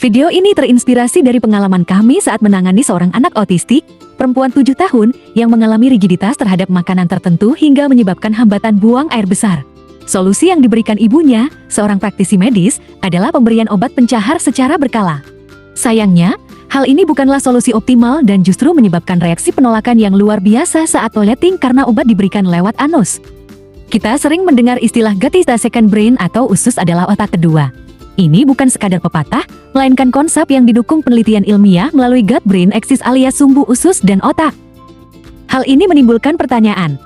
Video ini terinspirasi dari pengalaman kami saat menangani seorang anak autistik, perempuan 7 tahun, yang mengalami rigiditas terhadap makanan tertentu hingga menyebabkan hambatan buang air besar. Solusi yang diberikan ibunya, seorang praktisi medis, adalah pemberian obat pencahar secara berkala. Sayangnya, hal ini bukanlah solusi optimal dan justru menyebabkan reaksi penolakan yang luar biasa saat toileting karena obat diberikan lewat anus. Kita sering mendengar istilah gut is the second brain atau usus adalah otak kedua. Ini bukan sekadar pepatah, melainkan konsep yang didukung penelitian ilmiah melalui gut-brain axis alias sumbu usus dan otak. Hal ini menimbulkan pertanyaan,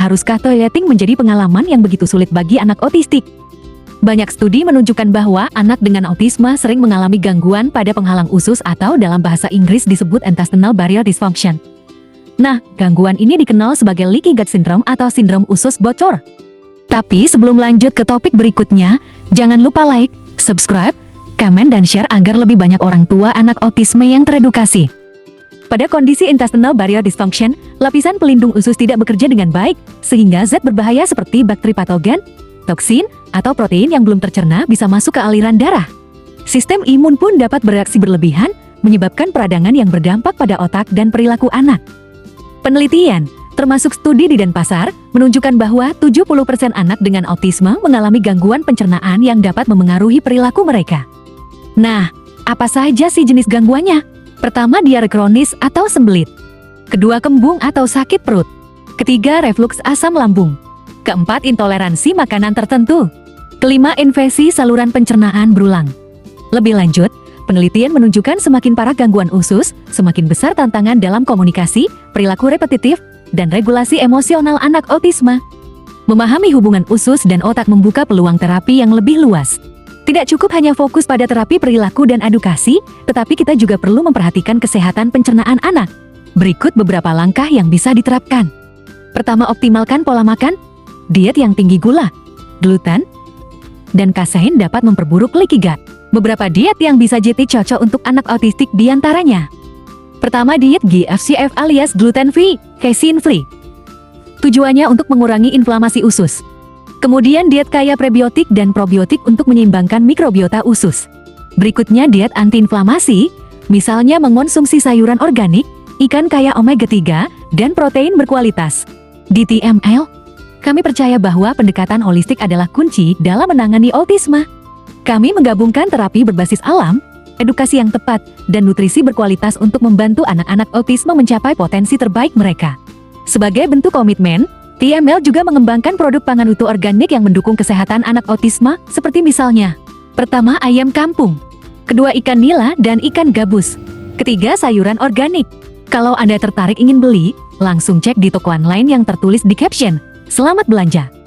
haruskah toileting menjadi pengalaman yang begitu sulit bagi anak autistik? Banyak studi menunjukkan bahwa anak dengan autisme sering mengalami gangguan pada penghalang usus atau dalam bahasa Inggris disebut intestinal barrier dysfunction. Nah, gangguan ini dikenal sebagai leaky gut syndrome atau sindrom usus bocor. Tapi sebelum lanjut ke topik berikutnya, jangan lupa like, subscribe, komen dan share agar lebih banyak orang tua anak autisme yang teredukasi. Pada kondisi intestinal barrier dysfunction, lapisan pelindung usus tidak bekerja dengan baik, sehingga zat berbahaya seperti bakteri patogen, toksin, atau protein yang belum tercerna bisa masuk ke aliran darah. Sistem imun pun dapat bereaksi berlebihan, menyebabkan peradangan yang berdampak pada otak dan perilaku anak. Penelitian, termasuk studi di Denpasar, menunjukkan bahwa 70% anak dengan autisme mengalami gangguan pencernaan yang dapat memengaruhi perilaku mereka. Nah, apa saja sih jenis gangguannya? Pertama, diare kronis atau sembelit. Kedua, kembung atau sakit perut. Ketiga, refluks asam lambung. Keempat, intoleransi makanan tertentu. Kelima, infeksi saluran pencernaan berulang. Lebih lanjut, penelitian menunjukkan semakin parah gangguan usus, semakin besar tantangan dalam komunikasi, perilaku repetitif, dan regulasi emosional anak autisme. Memahami hubungan usus dan otak membuka peluang terapi yang lebih luas. Tidak cukup hanya fokus pada terapi perilaku dan edukasi, tetapi kita juga perlu memperhatikan kesehatan pencernaan anak. Berikut beberapa langkah yang bisa diterapkan. Pertama, optimalkan pola makan. Diet yang tinggi gula, gluten, dan kasein dapat memperburuk leaky gut. Beberapa diet yang bisa jadi cocok untuk anak autistik diantaranya. Pertama, diet GFCF alias gluten free, casein free. Tujuannya untuk mengurangi inflamasi usus. Kemudian diet kaya prebiotik dan probiotik untuk menyeimbangkan mikrobiota usus. Berikutnya diet antiinflamasi, misalnya mengonsumsi sayuran organik, ikan kaya omega 3, dan protein berkualitas. Di TML, kami percaya bahwa pendekatan holistik adalah kunci dalam menangani autisme. Kami menggabungkan terapi berbasis alam, edukasi yang tepat, dan nutrisi berkualitas untuk membantu anak-anak autisme mencapai potensi terbaik mereka. Sebagai bentuk komitmen, TML juga mengembangkan produk pangan utuh organik yang mendukung kesehatan anak autisme, seperti misalnya, pertama, ayam kampung. Kedua, ikan nila dan ikan gabus. Ketiga, sayuran organik. Kalau Anda tertarik ingin beli, langsung cek di toko online yang tertulis di caption. Selamat belanja!